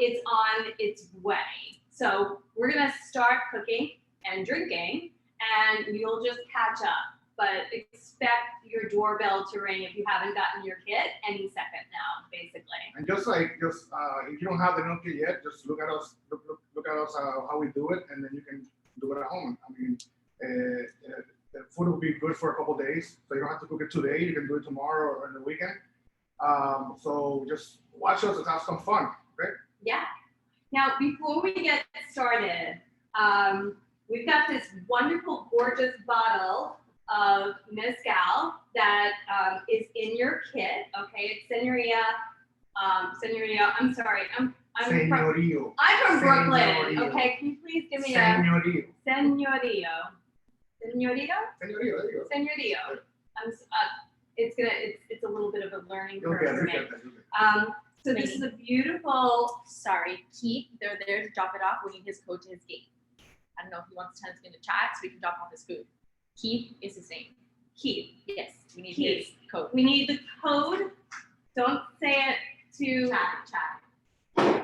it's on its way. So we're gonna start cooking and drinking, and you'll just catch up. But expect your doorbell to ring if you haven't gotten your kit any second now, basically. And just if you don't have the meal kit yet, just look at us, look at us how we do it, and then you can do it at home. I mean, the food will be good for a couple days, so you don't have to cook it today. You can do it tomorrow or in the weekend. So just watch us and have some fun, okay? Yeah. Now, before we get started, we've got this wonderful, gorgeous bottle of mezcal that is in your kit. Okay, it's Senorita. I'm sorry. I'm from Brooklyn. Señorío. Okay, can you please give me Señorío. Señorío? Señorío, there you go. Señorío. It's a little bit of a learning curve Okay, for me. So this is a beautiful. Sorry, Keith, they're there to drop it off. We need his code to his gate. I don't know if he wants to tell us in the chat so we can drop off his food. Keith is his name. Keith. Yes, we need Keith. his code. We need the code. Don't say it to Chat.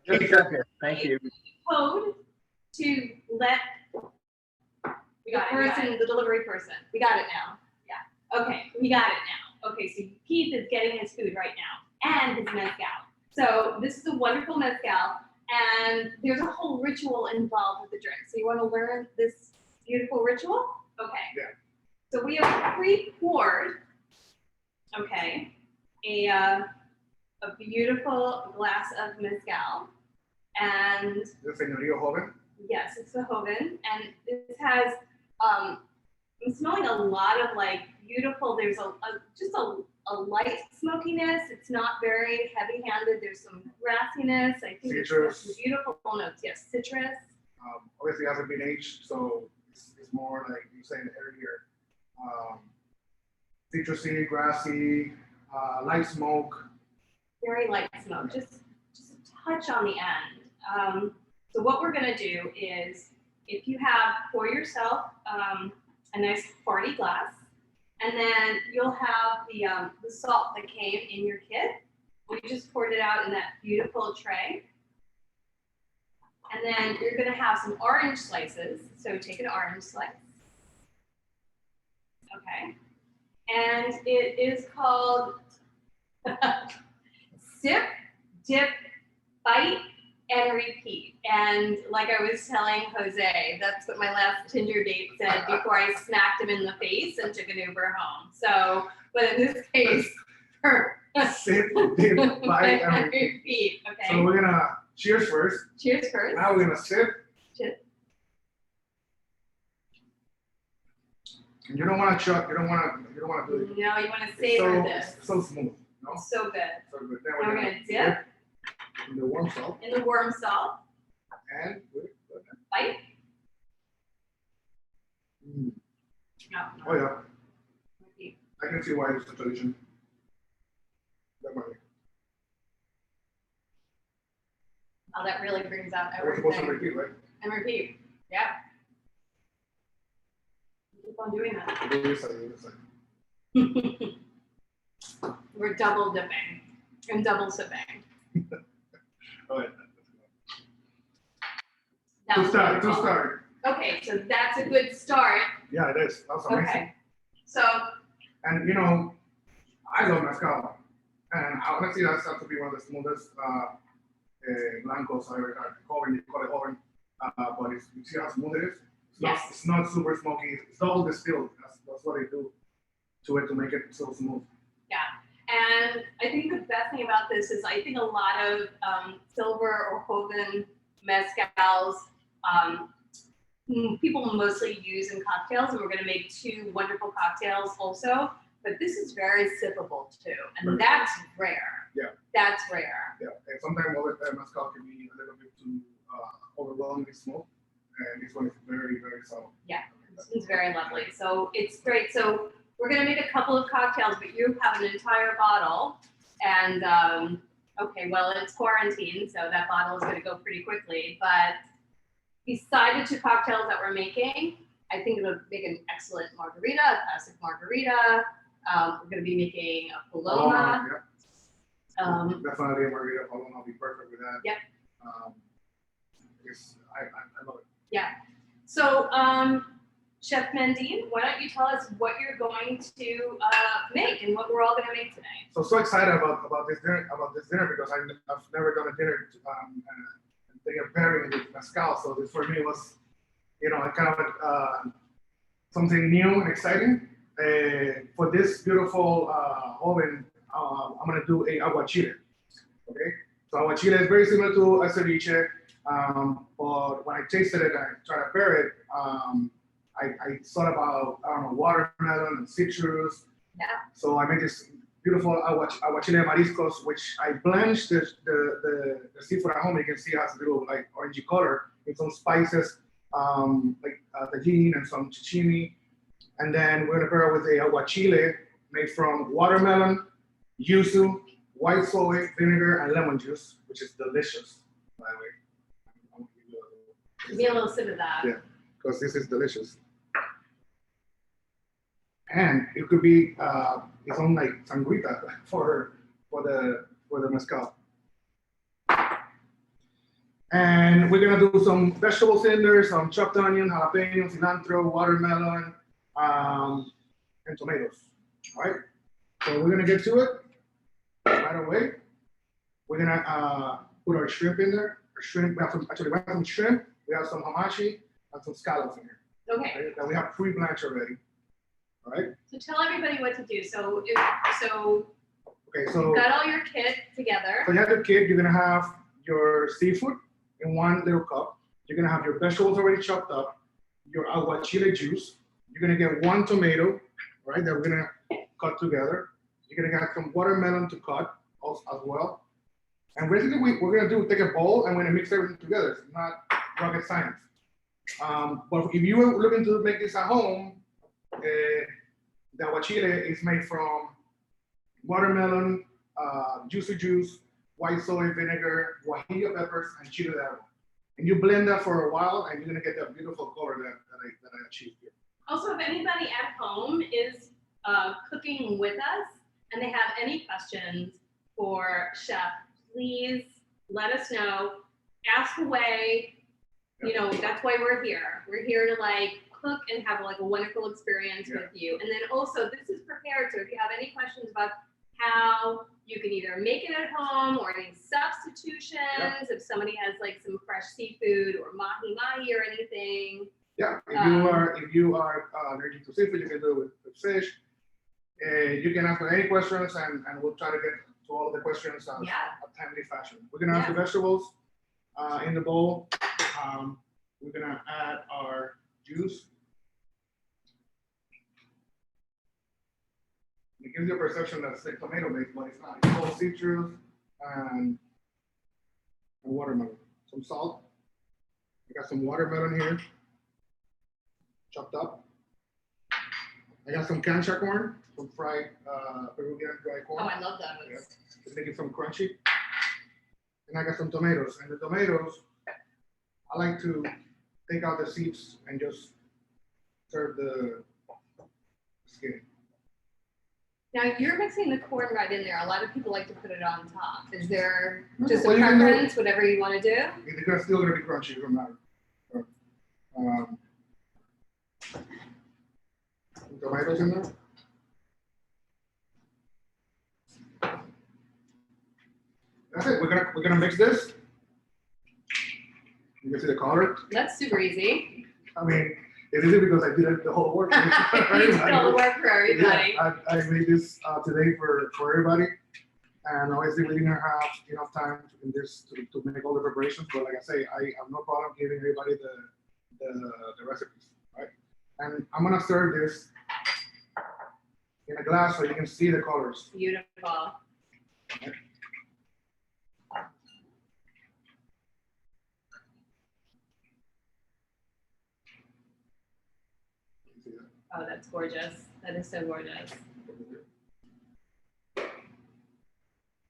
Just got here. Thank you. code to let the delivery person. We got it now. Yeah. Okay, we got it now. Okay, so Keith is getting his food right now and his mezcal. So this is a wonderful mezcal, and there's a whole ritual involved with the drink. So you want to learn this beautiful ritual? Okay. Yeah. So we have pre-poured, okay, a beautiful glass of mezcal, and The Señorío Joven. yes, it's the Joven, and this has I'm smelling a lot of like beautiful. There's just a light smokiness. It's not very heavy-handed. There's some grassiness. I think Citrus. it's beautiful notes. Yes, citrus. Obviously, it hasn't been aged, so it's more like you saying earlier, citrusy, grassy, light smoke. Very light smoke. Just a touch on the end. So what we're gonna do is, if you have pour yourself a nice party glass, and then you'll have the salt that came in your kit. We just poured it out in that beautiful tray. And then you're gonna have some orange slices. So take an orange slice. Okay. And it is called sip, dip, bite, and repeat. And like I was telling Jose, that's what my last Tinder date said before I smacked him in the face and took an Uber home. So, but in this case, Sip, dip, bite, and repeat. repeat. Okay. So we're gonna cheers first. Cheers first. Now we're gonna sip. Cheers. And you don't want to chuck. You don't want to do it. No, you want to savor this. So smooth. No? It's so good. So good. Then Now we're gonna dip in the warm salt in the warm salt. and Bite. Mm. No, Oh yeah, repeat. I can see why it's a tradition. Definitely. Oh, that really brings out We're supposed to everything. repeat, right? And repeat. Yeah. Keep on doing that. Do this side, do this side. We're double dipping and double sipping. Oh yeah. That To was start. wonderful. Okay, so that's a good start. Yeah, it is. That's amazing. Okay. So, And you know, I love mezcal, and honestly, that's have to be one of the smoothest blancos I ever had. Joven, you call it joven, but it's, you see how smooth it is. Yes. It's not super smoky. It's double distilled. That's what they do to it to make it so smooth. yeah. And I think the best thing about this is I think a lot of silver or Joven mezcals, people mostly use in cocktails, and we're going to make two wonderful cocktails also. But this is very sippable too, and Right. that's rare. Yeah. That's rare. Yeah, and sometimes mezcal can be a little bit too overwhelmingly smooth, and this one is very, very subtle. Yeah, it's very lovely. So it's great. So we're gonna make a couple of cocktails, but you have an entire bottle. And okay, well, it's quarantine, so that bottle is gonna go pretty quickly. But beside the two cocktails that we're making, I think it'll make an excellent margarita, a classic margarita. We're gonna be making a Paloma. Yeah. Definitely a margarita paloma will be perfect with that. Yep. I love it. Yeah. So, Chef Mendin, why don't you tell us what you're going to make and what we're all going to make tonight? So excited about this dinner because I've never done a dinner they are pairing with mezcal. So this for me was, kind of something new and exciting. For this beautiful oven, I'm gonna do a aguachile. Okay, so aguachile is very similar to a ceviche, but when I tasted it and I tried to pair it, I thought about watermelon and citrus. Yeah. So I made this beautiful aguachile mariscos, which I blanched the seafood at home. You can see it has a little like orangey color with some spices, like tajin and some chichini. And then we're gonna pair it with a aguachile made from watermelon, yuzu, white soy, vinegar, and lemon juice, which is delicious, by the way. Give me a little sip of that. Yeah, because this is delicious. And it could be its own like sangrita for the mezcal. And we're gonna do some vegetables in there, some chopped onion, jalapeno, cilantro, watermelon, and tomatoes. All right. So we're gonna get to it right away. We're gonna put our shrimp in there. Our shrimp. We have some shrimp. We have some hamachi and some scallops in here. Okay. That we have pre-blanched already. All right. So tell everybody what to do. So Okay. So you've got all your kit together. you have your kit. You're gonna have your seafood in one little cup. You're gonna have your vegetables already chopped up. Your aguachile juice. You're gonna get one tomato, right? That we're gonna cut together. You're gonna get some watermelon to cut also as well. And basically, we're gonna take a bowl and we're gonna mix everything together. It's not rocket science. But if you are looking to make this at home, the aguachile is made from watermelon, juicy juice, white soy vinegar, guajillo peppers, and chile de árbol. And you blend that for a while, and you're gonna get that beautiful color that I achieved here. Also, if anybody at home is cooking with us and they have any questions for Chef, please let us know. Ask away. That's why we're here. We're here to cook and have a wonderful experience with you. And then also, this is prepared. So if you have any questions about how you can either make it at home or any substitutions, if somebody has some fresh seafood or mahi or anything. Yeah, if you are allergic to seafood, you can do it with fish. You can ask any questions, and we'll try to get to all of the questions in a timely fashion. We're gonna have the vegetables in the bowl. We're gonna add our juice. It gives you a perception that it's like tomato based, but it's not. It's all citrus and watermelon. Some salt. I got some watermelon here, chopped up. I got some cancha corn, some fried Peruvian dry corn. Oh, I love those. Yeah. To make it some crunchy. And I got some tomatoes. And the tomatoes, I like to take out the seeds and just serve the skin. Now you're mixing the corn right in there. A lot of people like to put it on top. Is there just Well, a you can do- preference, whatever you want to do? It's still gonna be crunchy, it doesn't matter. Some tomatoes in there. That's it. We're gonna mix this. You can see the color. That's super easy. I mean, it's easy because I did it the whole work. You did all the work for everybody. Yeah, I made this today for everybody, and obviously we didn't have enough time to make all the preparations. But like I say, I have no problem giving everybody the recipes, right? And I'm gonna serve this in a glass so you can see the colors. Beautiful. Okay. Oh, that's gorgeous. That is so gorgeous.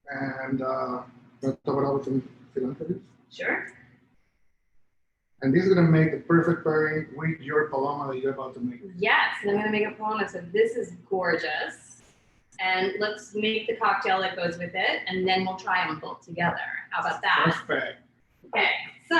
And top it out with some cilantro. Sure. And this is gonna make the perfect pairing with your paloma that you're about to make. Yes, and I'm gonna make a paloma. So this is gorgeous. and let's make the cocktail that goes with it, and then we'll try them both together. How about that? Perfect. Okay, so.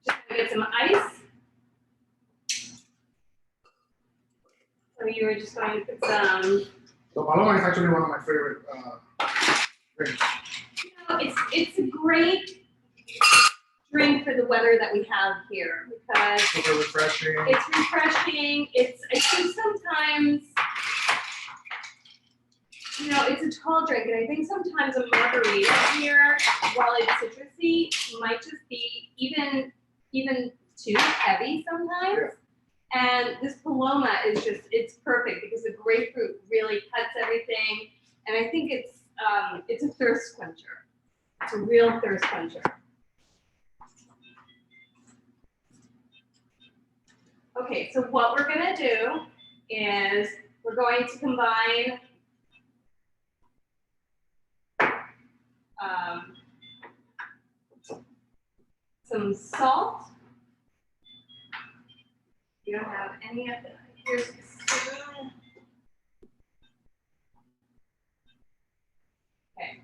Just gonna get some ice. So you were just going to put some. So Paloma is actually one of my favorite drinks. It's a great drink for the weather that we have here because Super refreshing. it's refreshing. I think sometimes, it's a tall drink, and I think sometimes a margarita here, while it's citrusy, might just be even too heavy sometimes. Yeah. And this Paloma it's perfect because the grapefruit really cuts everything, and I think it's a thirst quencher. It's a real thirst quencher. Okay, so what we're gonna do is we're going to combine some salt. You don't have any of it. Here's the spoon. Okay,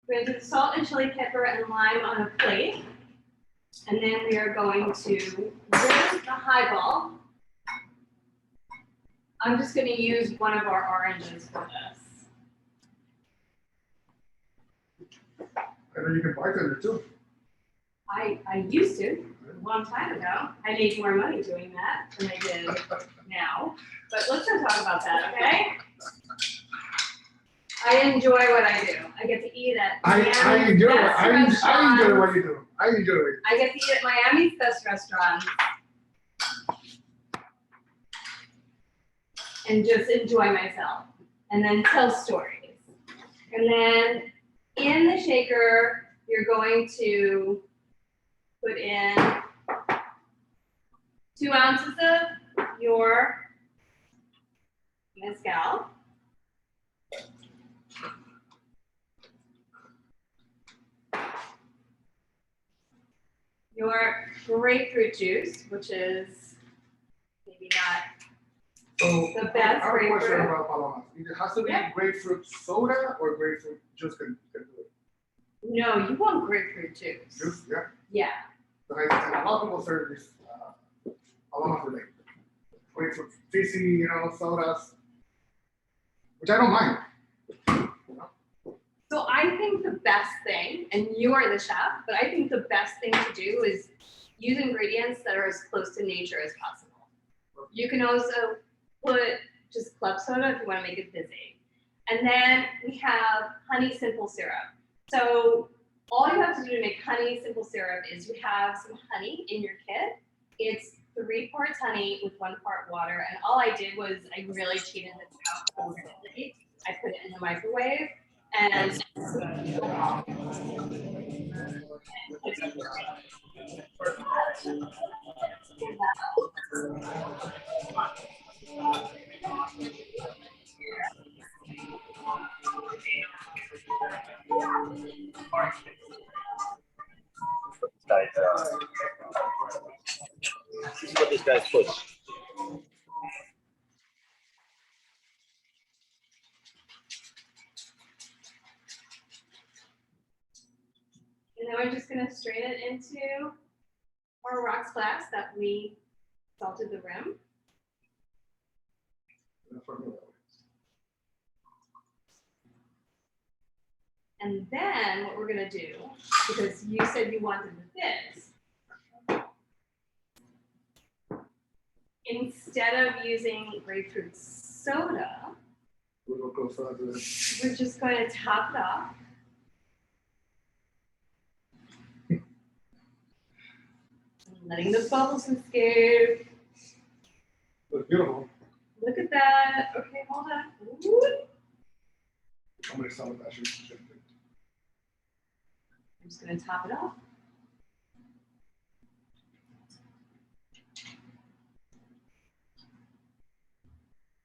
we're gonna do the salt and chili pepper and lime on a plate. And then we are going to rinse the highball. I'm just going to use one of our oranges for this. I know you can bartender too. I used to a long time ago. I made more money doing that than I did now. But let's not talk about that, okay? I enjoy what I do. I get to eat at I enjoy what you do. I enjoy it. I get to eat at Miami's best restaurant and just enjoy myself and then tell stories. And then in the shaker, you're going to put in 2 ounces of your mezcal. Your grapefruit juice, which is maybe not So the best I have a question grapefruit. about Paloma. It has to be Yeah. grapefruit soda or grapefruit juice can do it. No, you want grapefruit juice. Juice, yeah. Yeah. So a lot of people serve this Paloma for like grapefruit fizzy, sodas, which I don't mind. So I think the best thing, and you are the chef, but I think the best thing to do is use ingredients that are as close to nature as possible. You can also put just club soda if you want to make it fizzy. And then we have honey simple syrup. So all you have to do to make honey simple syrup is you have some honey in your kit. It's 3 parts honey with 1 part water. And all I did was I really cheated this out completely. I put it in the microwave and This is what this guy's puts. And then we're just gonna strain it into our rocks glass that we salted the rim. And then what we're gonna do, because you said you wanted the fizz, instead of using grapefruit soda, We'll go closer to this. we're just going to top it off. Letting the bubbles escape. Looks beautiful. Look at that. Okay, hold on. Ooh. I'm gonna sell it actually. I'm just going to top it off.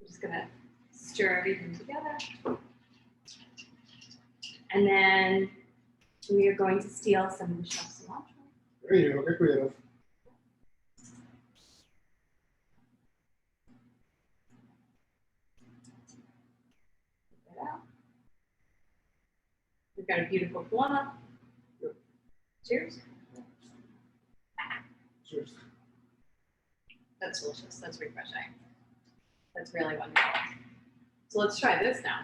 I'm just going to stir everything together. And then we are going to steal some of the chef's cilantro. There you go, qué cuidados. Get that out. We've got a beautiful colonna. Yep. Cheers. Cheers. That's delicious. That's refreshing. That's really wonderful. So let's try this now.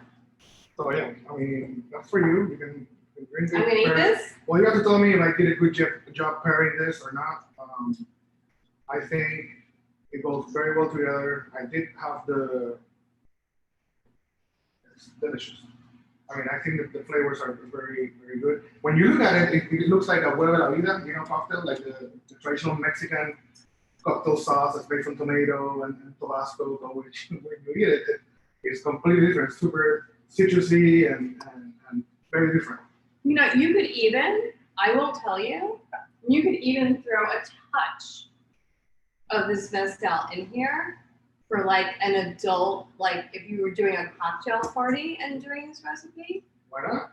So yeah, I mean, that's for you. You can drink it. I'm gonna eat this. Well, you have to tell me if I did a good job pairing this or not. I think it goes very well together. I did have it's delicious. I mean, I think that the flavors are very, very good. When you look at it, it looks like a huevo de la vida, cocktail, like the traditional Mexican cocktail sauce that's based on tomato and Tabasco, but when you eat it, it's completely different, super citrusy and very different. You know, you could even, I will tell you, you could even throw a touch of this mezcal in here for like an adult, like if you were doing a cocktail party and doing this recipe. Why not?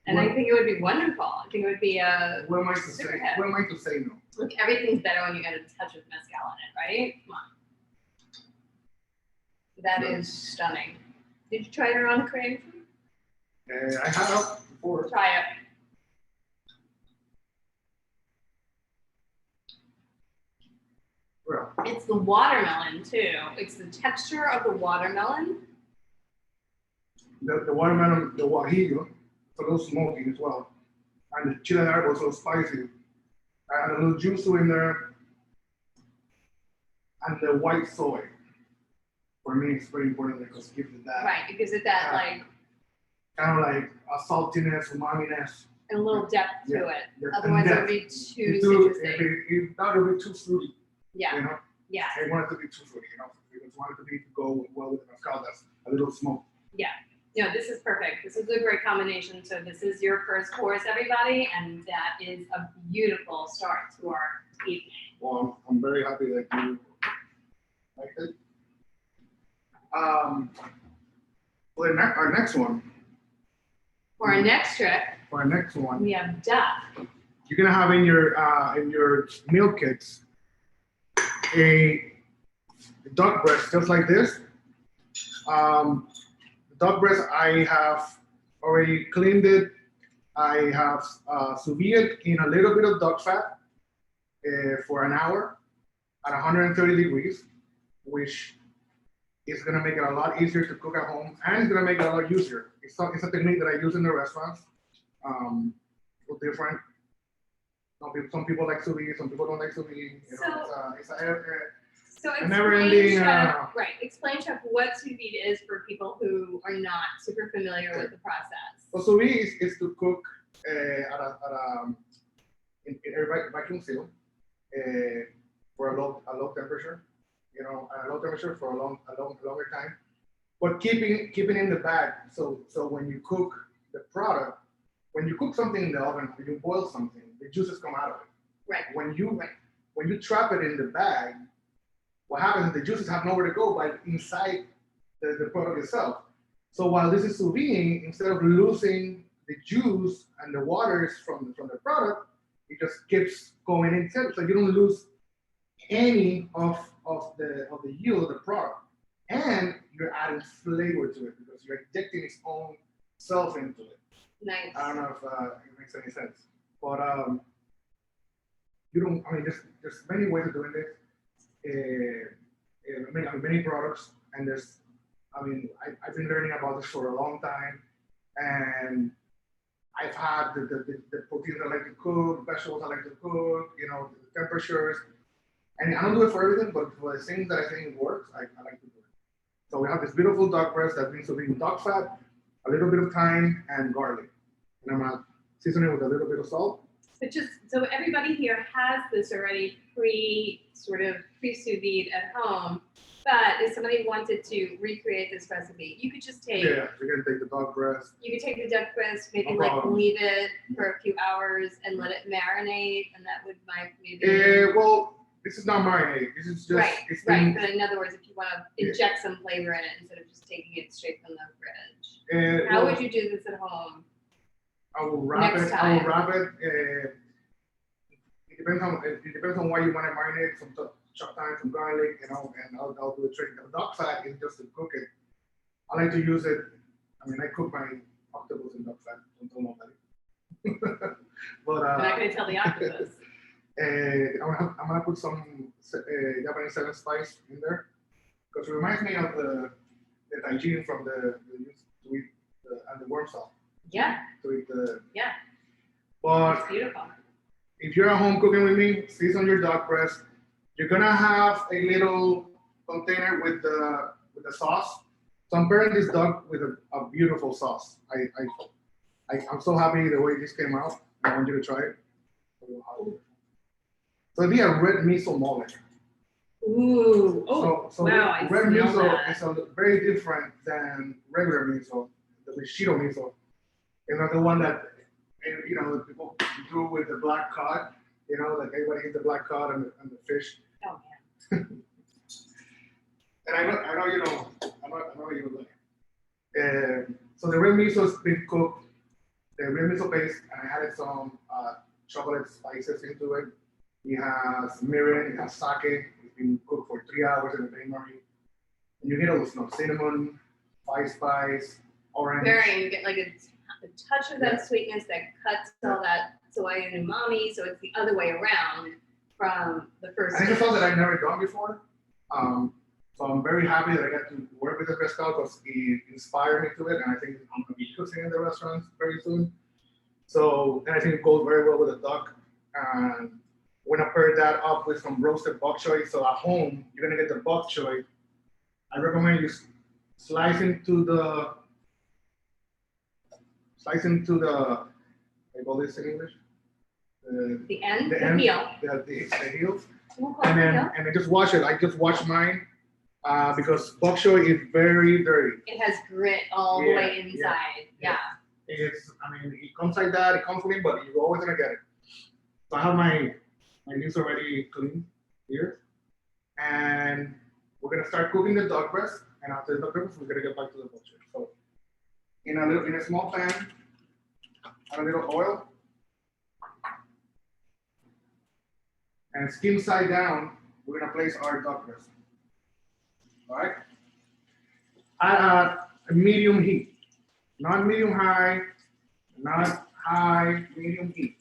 And I think it would be wonderful. I think it would be a What am I to say? super hit. What am I to say no? Look, everything's better when you add a touch of mezcal in it, right? Come on. That is stunning. Did you try it around Korean food? I have before. Try it. Well, It's the watermelon too. It's the texture of the watermelon. the watermelon, the guajillo, it's a little smoky as well. And the chile de árbol is a little spicy. I add a little yuzu in there. And the white soy. For me, it's very important because it gives it that Right, it gives it that Yeah. like kind of like a saltiness, umaminess. a little depth to Yeah. it. Yeah, Otherwise, it and would be depth. too If it citrusy. thought it would be too fruity, Yeah, you know? yeah, I want it to be too fruity, Because I want it to be to go well with the mezcal that's a little smoke. yeah. No, this is perfect. This is a great combination. So this is your first course, everybody, and that is a beautiful start to our evening. Well, I'm very happy that you liked it. Well, our next one, For our next trip, we we have duck. you're gonna have in your meal kits a duck breast just like this. The duck breast, I have already cleaned it. I have sous vide in a little bit of duck fat for an hour at 130 degrees, which is gonna make it a lot easier to cook at home, and it's gonna make it a lot easier. It's a technique that I use in the restaurants. It's different. Some people like sous vide, some people don't like sous vide. So A never explain, ending, Chef, right, explain, Chef, what sous vide is for people who are not super familiar with the process. Well, sous vide is to cook in a vacuum seal for a low temperature, at a low temperature for a longer time, but keeping in the bag. So when you cook the product, when you cook something in the oven, when you boil something, the juices come out of it. Right. When you trap it in the bag, what happens is the juices have nowhere to go but inside the product itself. So while this is sous vide, instead of losing the juice and the waters from the product, it just keeps going inside. So you don't lose any of the yield of the product. And you're adding flavor to it because you're injecting its own self into it. Nice. I don't know if it makes any sense. But there's many ways of doing this. Many products, and I've been learning about this for a long time, and I've had the proteins I like to cook, vegetables I like to cook, the temperatures, and I don't do it for everything, but for the things that I think works, I like to do it. So we have this beautiful duck breast that means to be duck fat, a little bit of thyme, and garlic, and I'm gonna season it with a little bit of salt. But just so everybody here has this already pre-sous vide at home, but if somebody wanted to recreate this recipe, you could just take. Yeah, you're gonna take the duck breast. You could take the duck breast, maybe No like problem. leave it for a few hours and let it marinate, and that would maybe. Well, this is not marinated. This is just Right, it's right. been- But in other words, if you want to Yeah. inject some flavor in it instead of just taking it straight from the fridge, Uh, how well, would you do this at home? I will wrap Next it. I will time. wrap it. It depends on what you want to marinate. Some chopped thyme, some garlic, and I'll do a trick. The duck fat is just to cook it. I like to use it. I mean, I cook my octopus in duck fat. Don't tell nobody. But I'm not gonna tell the octopus. I'm gonna put some Japanese 7 spice in there because it reminds me of the tagine from the to eat and the worm sauce. Yeah, To eat the. Yeah. But it's beautiful. if you're at home cooking with me, season your duck breast. You're gonna have a little container with the sauce. So I'm pairing this duck with a beautiful sauce. I'm so happy the way this came out. I want you to try it. So it'd be a red miso mole. Ooh, oh, So wow, I red smell miso that. is very different than regular miso, the Shido miso. It's not the one that people do with the black cod. Like everybody eats the black cod and the fish. Oh man. And I know you know you like it. So the red miso has been cooked, the red miso paste, and I added some chocolate spices into it. It has mirin, it has sake. It's been cooked for 3 hours in the bain-marie. And you get all the cinnamon, five spice, orange. You get like a touch of that sweetness that cuts all that soy and umami, so it's the other way around from the first. And it's something that I've never done before. So I'm very happy that I got to work with the pescal because he inspired me to it, and I think I'm going to be cooking in the restaurants very soon. So, and I think it goes very well with the duck. And we're going to pair that up with some roasted bok choy. So at home, you're going to get the bok choy. I recommend you slice into the, I call this in English? The end, The the end. heel. The heels. We'll call it And the then heel. and I just wash it. I just wash mine because bok choy is very dirty. It has grit all the way inside. Yeah. It comes like that. It comes clean, but you're always gonna get it. So I have my leaves already clean here, and we're gonna start cooking the duck breast. And after the duck breast, we're gonna get back to the bok choy. So in a small pan, add a little oil, and skin side down, we're gonna place our duck breast. All right. At a medium heat, not medium high, not high, medium heat.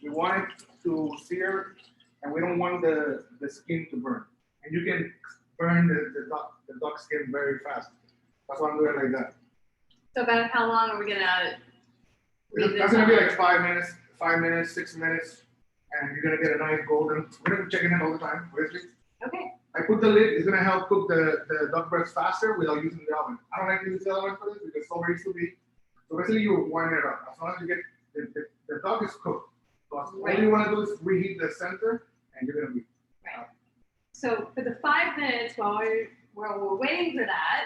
We want it to sear, and we don't want the skin to burn. And you can burn the duck skin very fast. That's why I'm doing it like that. So about how long are we gonna leave this That's gonna be on? like 5 minutes, 6 minutes, and you're gonna get a nice golden. We're gonna be checking it all the time, obviously. Okay. I put the lid, it's gonna help cook the duck breast faster without using the oven. I don't like to use the oven for this because it's so very too big. So basically you warm it up. As long as you get the duck is cooked. So all you wanna do is reheat the center and you're gonna be. Right. So for the 5 minutes while we're waiting for that,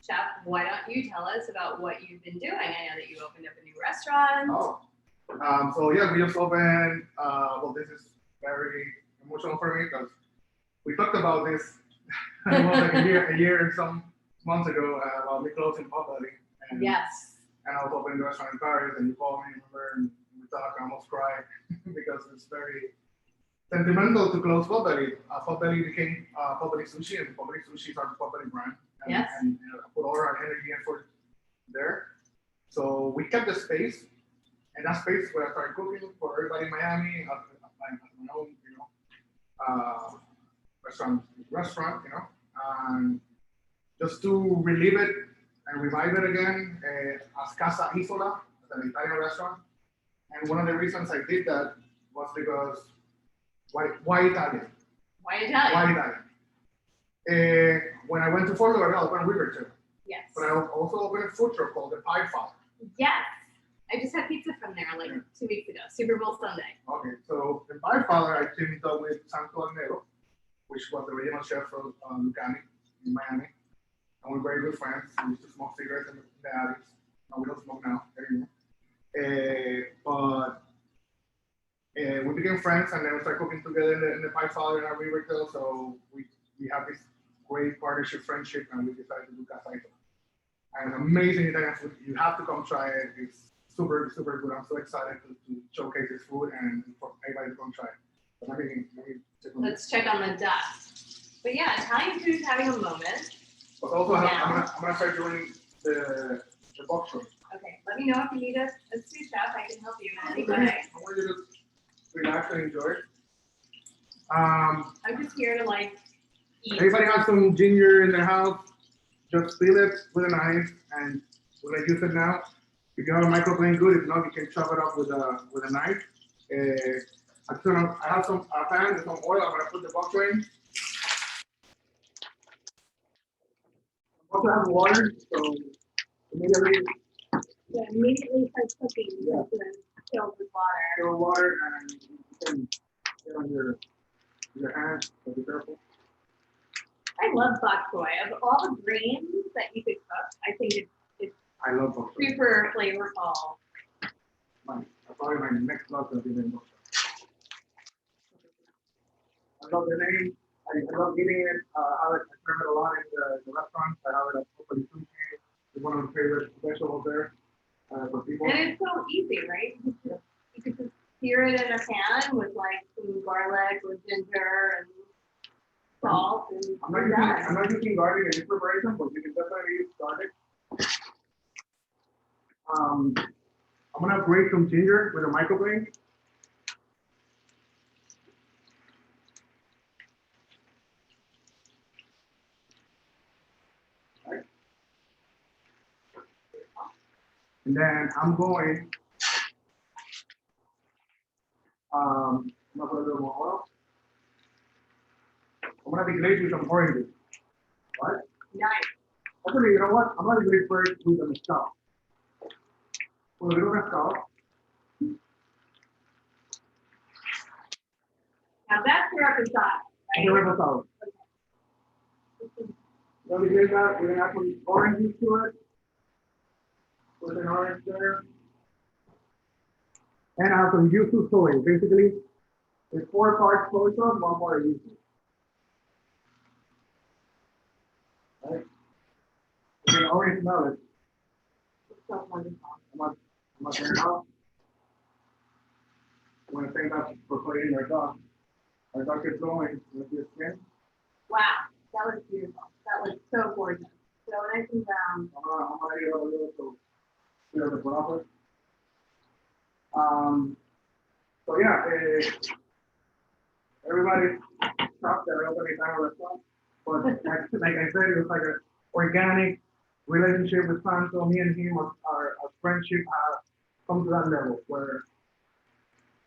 Chef, why don't you tell us about what you've been doing? I know that you opened up a new restaurant. Oh. So yeah, we just opened, well, this is very emotional for me because we talked about this it was like a year and some months ago about me closing Pop Belly. Yes. And I was opening the restaurant in Paris and you called me, remember, and we talked, I almost cried because it's very sentimental to close Pop Belly. Pop Belly became Pop Belly Sushi, and Pop Belly Sushi is our Pop Belly brand. And, Yes. And I put all our energy and effort there. So we kept the space, and that space where I started cooking for everybody in Miami, at my own, restaurant, and just to relive it and revive it again as Casa Isola, an Italian restaurant. And one of the reasons I did that was because why Italian? Why Italian? Why Italian? When I went to Fort Lauderdale, I opened a Riverton, Yes. but I also opened a food truck called the Pie Father. Yes. I just had pizza from there like 2 weeks ago, Super Bowl Sunday. Okay, so the Pie Father, I teamed up with Santo Agnero, which was the original chef from Lucani in Miami. And we're very good friends. We used to smoke cigarettes in the alleys. No, we don't smoke now anymore. But we became friends, and then we started cooking together in the Pie Father in our Riverton. So we have this great partnership, friendship, and we decided to do Casa Isola. and amazing Italian food. You have to come try it. It's super, super good. I'm so excited to showcase this food and for everybody to come try it. But let me check on Let's check on the dust. But yeah, Italian food is having a moment. But also, Now. I'm gonna start doing the Bok Choy. Okay, let me know if you need a sous chef. I can help you in any Okay. way. I want you to relax and enjoy it. I'm just here to like eat. Everybody has some ginger in their house. Just peel it with a knife, and we're gonna use it now. If you have a microplane, good. If not, you can chop it up with a knife. I have some pan and some oil. I'm gonna put the bok choy in. Also have water, so immediately Yeah, immediately start cooking. Yeah. Filled with water. fill water and you can get on your hands. So be careful. I love bok choy. Of all the grains that you could cook, I think it's I love bok choy. super flavorful. Probably my next love will be the bok choy. I love the name. I love eating it. I experiment a lot in the restaurants. I have it at Open Sushi. It's one of my favorite vegetables there for people. And it's so easy, right? You could just sear it in a pan with like some garlic with ginger and salt and I'm not using garlic in this preparation, but you can definitely use garlic. I'm gonna grate some ginger with a microplane. Right. And then I'm going. I'm gonna put a little more oil. I'm gonna deglazed with some oranges. Right? nice. Actually, you know what? I'm gonna do it first with the mezcal. Put a little mezcal. Now that's syrup is hot, And the right? mezcal. Then we did that. We're gonna add some oranges to it. Put an orange there. And I have some yuzu soy. Basically, it's 4 parts soy sauce, 1 part yuzu. Right? You can already smell it. It's so wonderful. I'm gonna turn it off. I'm gonna thank God for putting our dog. Our dog is going with his skin. Wow, that was beautiful. That was so gorgeous. So nice and brown. I'm gonna eat a little so feel the process. So yeah, everybody stopped at open Italian restaurant. But like I said, it was like an organic relationship with Santo. Me and him, our friendship come to that level where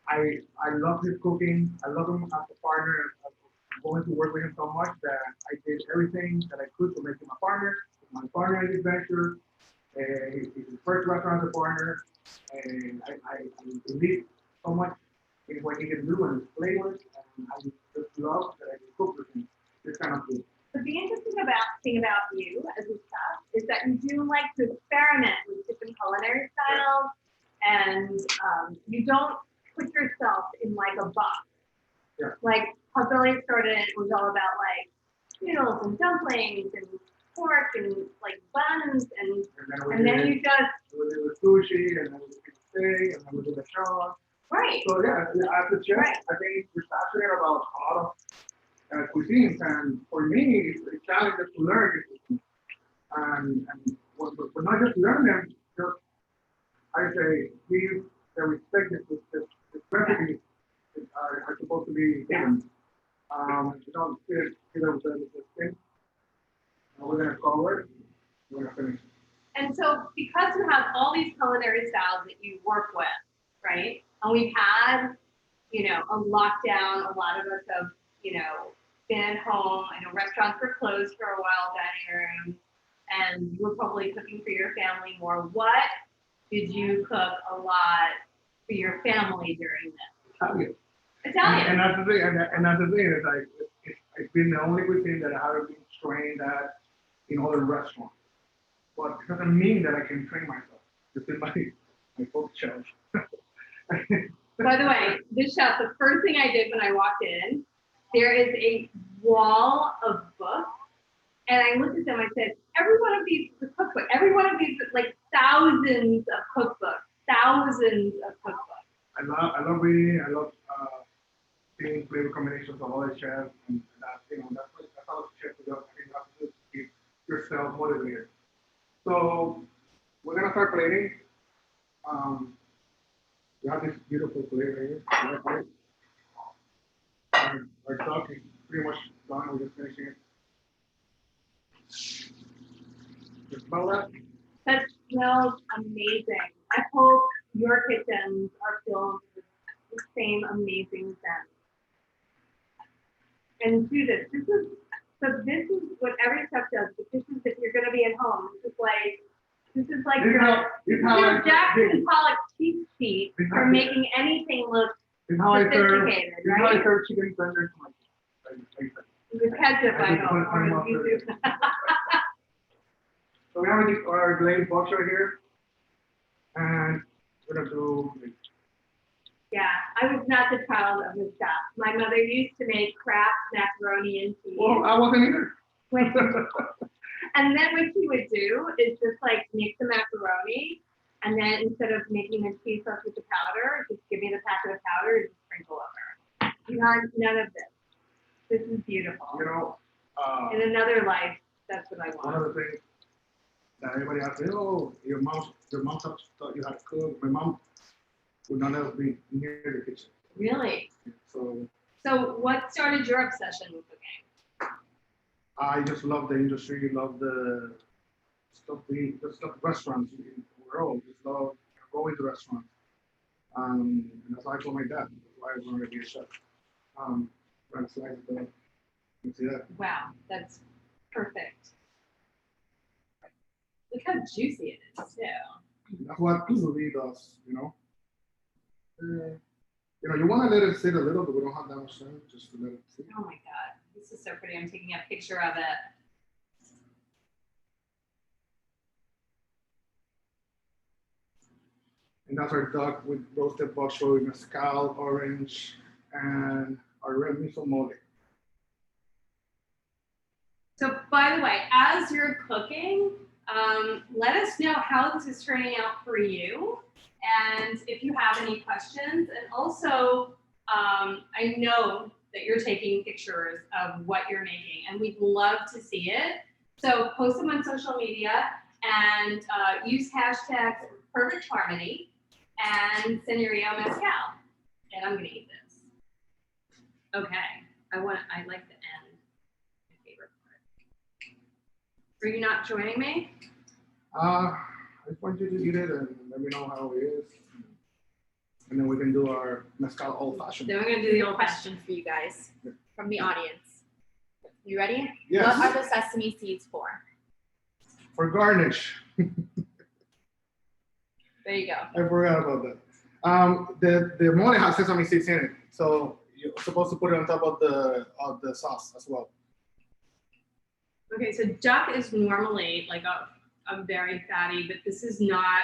I love his cooking. I love him as a partner. I'm going to work with him so much that I did everything that I could to make him a partner. My partner in this venture. He's his first restaurant as a partner. And I believe so much in what he can do and his flavors. And I just love that I can cook with him. This kind of food. But the interesting thing about you as a chef is that you do like to experiment with different culinary styles, and you don't put yourself in like a box. Yeah. Like how Billy started, it was all about like noodles and dumplings and pork and like buns, and then you just we did the sushi, and then we did the steak, and then we did the shawarma. right. So yeah, as a chef, Right. I think we're passionate about a lot of cuisines, and for me, it's a challenge to learn these cuisines. And we're not just learn them, just I say give the respect that the recipes are supposed to be given. You don't sit there with the skin. We're gonna cover it. We're gonna finish. And so because you have all these culinary styles that you work with, right? And we've had, a lockdown. A lot of us have, been at home. I know restaurants were closed for a while, dining rooms, and you were probably cooking for your family more. What did you cook a lot for your family during this? Italian. And that's the thing. And that's the thing. It's like it's been the only cuisine that I haven't been trained at in other restaurants. But it doesn't mean that I can train myself. It's in my bookshelf. By the way, this chef, the first thing I did when I walked in, there is a wall of books And I looked at them, I said, every one of these is a cookbook. Every one of these is like thousands of cookbooks. I love reading. I love seeing flavor combinations of other chefs, and that that's how chefs do. I think you have to do to keep yourself motivated. So we're gonna start plating. We have this beautiful plate right here. Our duck is pretty much done. We're just finishing it. You smell that? That smells amazing. I hope your kitchens are filled with the same amazing scent. And do this. This is what every chef does. But this is if you're gonna be at home. This is like your Jackson Pollock cheat sheet for making anything look sophisticated, This is how I right? serve chicken tenders to my With ketchup, I hope. Or with So we have our glazed Bok Choy here, and we're gonna do. Yeah, I was not the child of the chef. My mother used to make Kraft macaroni and cheese. Well, I wasn't either. And then what she would do is just like make the macaroni, and then instead of making the cheese sauce with the powder, just give me the packet of powder and just sprinkle over. None of this. This is beautiful. You know, In another life, that's what I one want. of the things that everybody has to say, oh, your mom taught you how to cook. My mom would not let us be near the kitchen. Really? So So what started your obsession with cooking? I just love the industry, love the stuff, restaurants in the world. Just love going to restaurants. And that's why I told my dad. That's why I wanted to be a chef. Right, so you see that? Wow, that's perfect. Look how juicy it is too. That's what Kuzuli does, you know. You want to let it sit a little, but we don't have that much time just to let it sit. Oh my God, this is so pretty. I'm taking a picture of it. And that's our duck with roasted bok choy, mezcal, orange, and our red miso mole. So by the way, as you're cooking, let us know how this is turning out for you. And if you have any questions, and also I know that you're taking pictures of what you're making, and we'd love to see it. So post them on social media and use hashtags Perfect Harmony and Señorio Mezcal. And I'm gonna eat this. Okay, I like the end. My favorite part. Are you not joining me? I just want you to eat it and let me know how it is. And then we can do our mezcal old fashioned. Then we're gonna do the old Question for you guys from the audience. You ready? Yes. What are the sesame seeds for? For garnish. There you go. I forgot about that. The mole has sesame seeds in it, so you're supposed to put it on top of the sauce as well. Okay, so duck is normally like a very fatty, but this is not.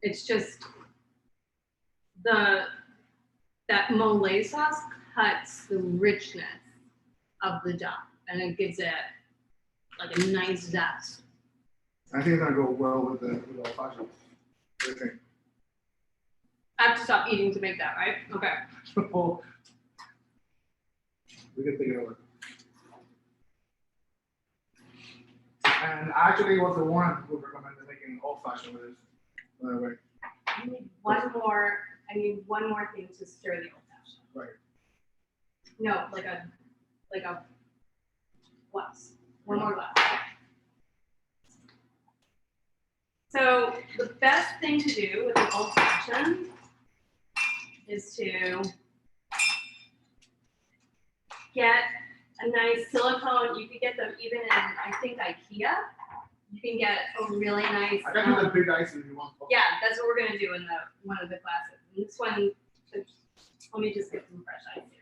It's just that mole sauce cuts the richness of the duck, and it gives it like a nice zest. I think it's gonna go well with the old fashioned. What do you think? I have to stop eating to make that, right? Okay. So we can take it over. And actually, was the one who recommended making old fashioned with this. By the way. I need one more thing to stir the old fashioned. Right. No, like a glass. One more glass. So the best thing to do with an old fashioned is to get a nice silicone. You can get them even in, I think, IKEA. You can get a really nice. I got you the big ice if you want. Yeah, that's what we're gonna do in one of the classes. And this one, let me just get some fresh ice here.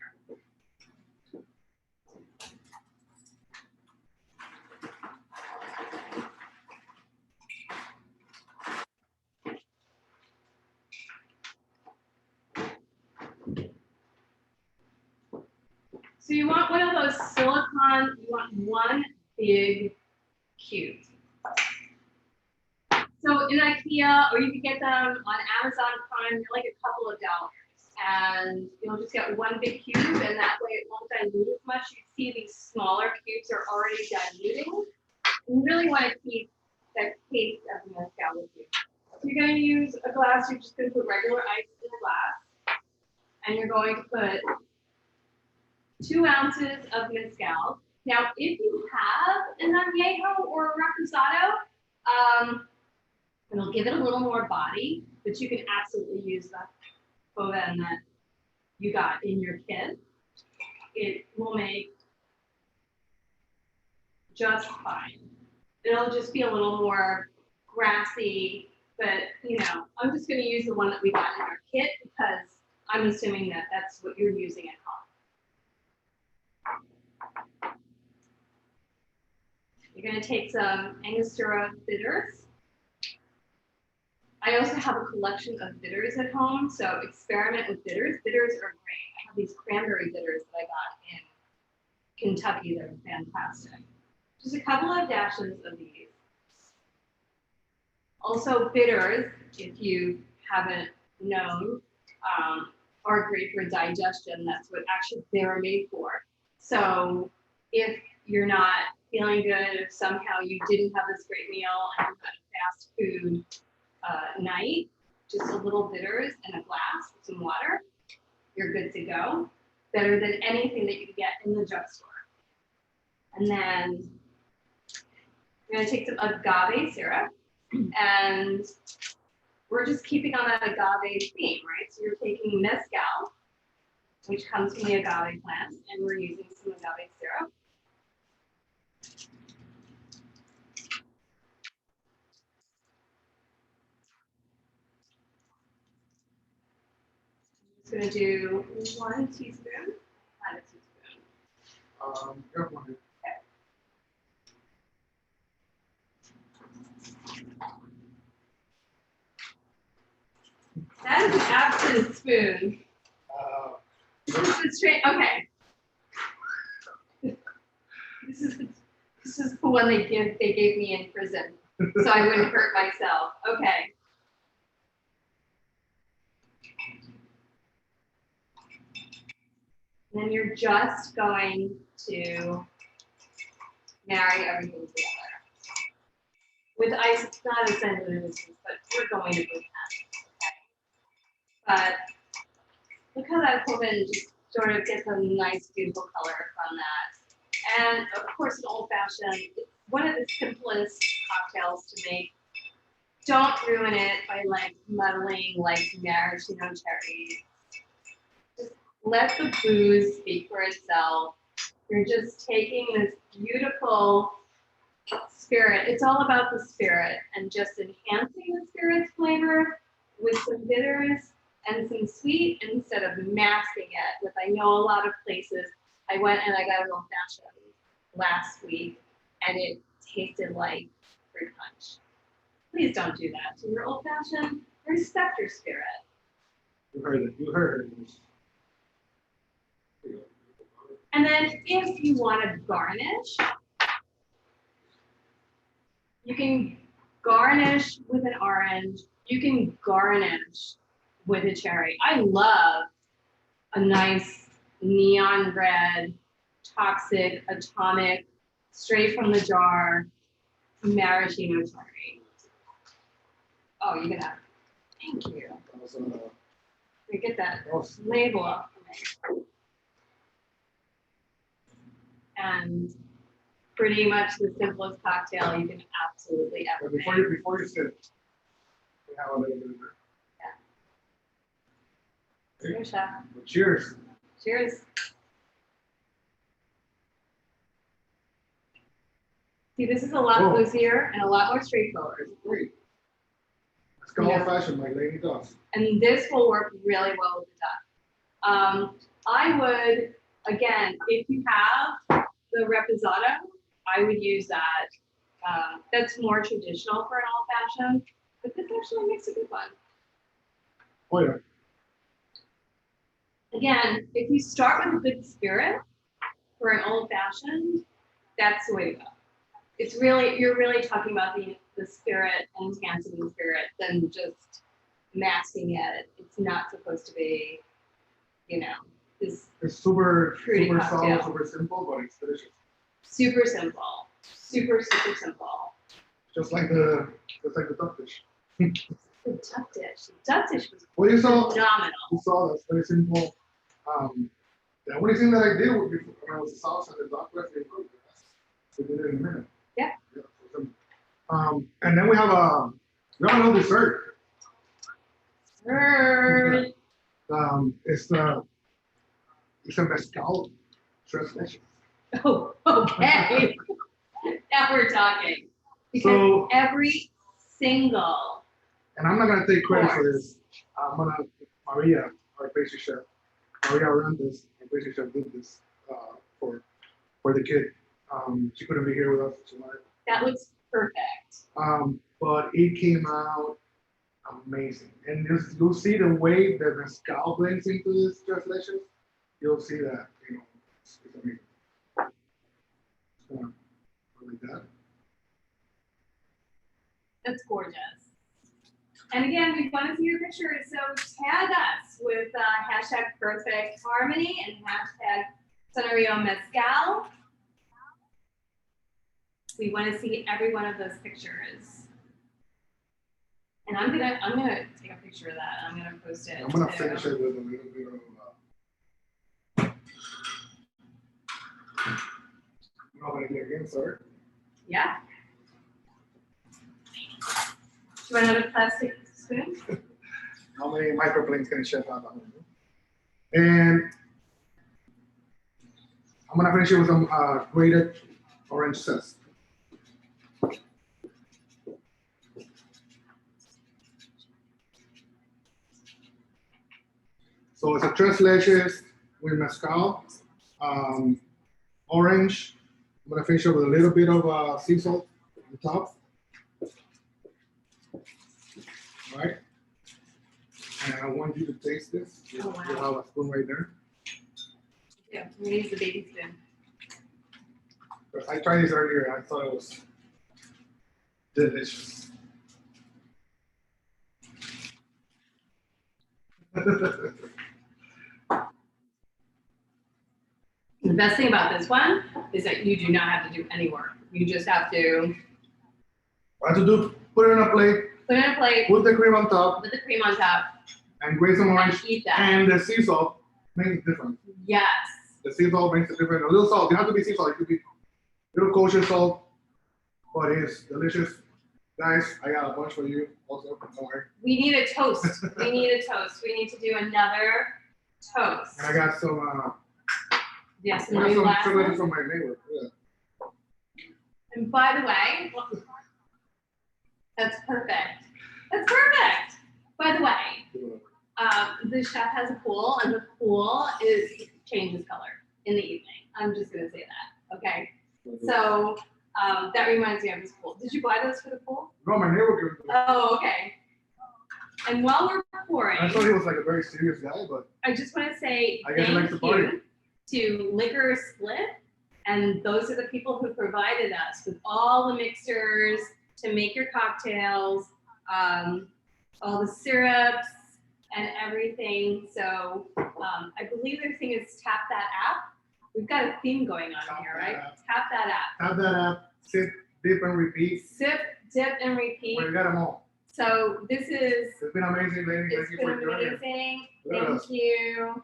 So you want one of those silicone, you want one big cubes. So in IKEA, or you can get them on Amazon Prime, they're like a couple of dollars. And you'll just get one big cube, and that way it won't dilute as much. You see these smaller cubes are already diluting. You really want to keep that taste of the mezcal with you. So you're going to use a glass, you're just going to put regular ice in the glass. And you're going to put 2 ounces of mezcal. Now, if you have an añejo or a reposado, it'll give it a little more body, but you can absolutely use the Boven that you got in your kit. It will make just fine. It'll just be a little more grassy, but you know, I'm just going to use the one that we got in our kit because I'm assuming that that's what you're using at home. You're going to take some Angostura bitters. I also have a collection of bitters at home, so experiment with bitters. Bitters are great. I have these cranberry bitters that I got in Kentucky. They're fantastic. Just a couple of dashes of these. Also bitters, if you haven't known, are great for digestion. That's what actually they're made for. So if you're not feeling good, if somehow you didn't have this great meal and you had a fast food night, just a little bitters in a glass with some water, you're good to go. Better than anything that you can get in the drugstore. And then we're going to take some agave syrup, and we're just keeping on that agave theme, right? So you're taking mezcal, which comes from the agave plant, and we're using some agave syrup. I'm just going to do 1 teaspoon, not a teaspoon. One. That is an absent spoon. This is the straight. Okay. This is the one they gave me in prison, so I wouldn't hurt myself. Okay. And then you're just going to marry everything together. With ice, it's not as sensitive as this, but we're going to do that. Okay. But look how that Coven just sort of gets a nice, beautiful color from that. And of course, an old fashioned, it's one of the simplest cocktails to make. Don't ruin it by like muddling like maraschino cherries. Just let the booze speak for itself. You're just taking this beautiful spirit. It's all about the spirit and just enhancing the spirit's flavor with some bitters and some sweet instead of masking it with, I know a lot of places. I went and I got an old fashioned last week and it tasted like fruit punch. Please don't do that to your old fashioned. Respect your spirit. You heard it. You heard it. And then if you want to garnish, you can garnish with an orange. You can garnish with a cherry. I love a nice neon red, toxic, atomic, straight from the jar, maraschino cherry. Oh, you're gonna. Thank you. We get that label up for me. And pretty much the simplest cocktail you can absolutely ever make. Before you sit, we have a little bit of Yeah. Cheers, chef. Cheers. Cheers. See, this is a lot boozier and a lot more straightforward. Great. Let's go old fashioned, my lady does. And this will work really well with the duck. I would, again, if you have the reposado, I would use that. That's more traditional for an old fashioned, but this actually makes a good one. Oh, yeah. Again, if you start with a good spirit for an old fashioned, that's the way to go. it's really, you're really talking about the spirit, enhancing the spirit, than just masking it. It's not supposed to be, this It's super Fruity super cocktail. solid, super simple, but it's delicious. super simple, super simple. Just like the duck dish. The duck dish. The duck dish was Well, you saw that's very simple. The only thing that I did was when I was the sauce and the duck breast, they cooked it. We did it in a minute. Yeah. So simple. And then we have another dessert. Third. It's a mezcal tres leches. Oh, okay. Now we're talking. Because So- every single, And I'm not gonna take credit for this. Maria, our pastry chef, Maria ran this. Our pastry chef did this for the kid. She couldn't be here with us tonight. that looks perfect. But it came out amazing. And you'll see the way the mezcal blends into this tres leches. You'll see that, it's amazing. Like that. That's gorgeous. And again, we want to see your pictures, so tag us with hashtag perfect harmony and hashtag Sonorio Mezcal. We want to see every one of those pictures. And I'm gonna take a picture of that. I'm gonna post it. I'm gonna too. finish it with a little bit of. You want to get again, sir? Yeah. Do you want another plastic spoon? How many microplanes can a chef have? And I'm gonna finish it with some grated orange zest. So it's a tres leches with mezcal, orange. I'm gonna finish it with a little bit of sea salt on the top. All right. And I want you to taste this. You Oh, wow. you have a spoon right there. Yeah, we use the baby spoon. I tried this earlier. I thought it was delicious. The best thing about this one is that you do not have to do any work. You just have to What to do? Put it on a plate. put it in a plate, Put the cream on top, put the cream on top, and grate some and orange. eat that. And the sea salt makes it different. Yes. The sea salt makes it different. A little salt. You have to be sea salt. It could be little kosher salt, but it's delicious. Guys, I got a bunch for you. Also, don't worry. We need a toast. We need a toast. We need to do another toast. And I got some. Yes, I and got the some last chocolates one. from my neighbor. Yeah. And by the way, that's perfect. That's perfect. By the way, the chef has a pool, and the pool changes color in the evening. I'm just gonna say that. Okay. So that reminds me of his pool. Did you buy those for the pool? No, my neighbor gave it to me. Oh, okay. And while we're pouring, I thought he was like a very serious guy, but I just want to say I guess he likes thank to party. you to Liquor Split, and those are the people who provided us with all the mixers to make your cocktails, all the syrups and everything. So I believe their thing is Tap That App. We've got a theme going on Tap here, that right? app. Tap that app. have that app, sip, dip, and repeat. Sip, dip, and repeat. We got them all. So this is, It's been amazing, ladies. it's Thank you been for joining. amazing. Look at Thank us. you.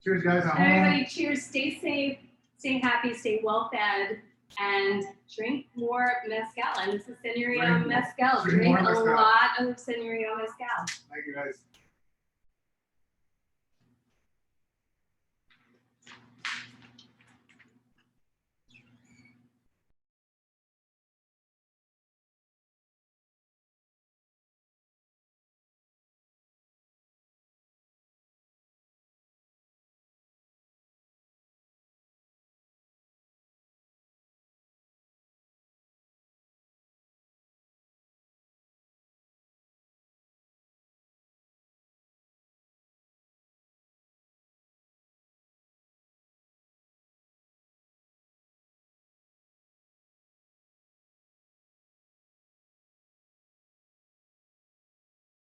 Cheers, guys. At home. Everybody, cheers. Stay safe, stay happy, stay well fed, and drink more mezcal. And this is Senorita Drink more. Mezcal. Drink Drink more a mezcal. lot of Senorita Mezcal. Thank you, guys.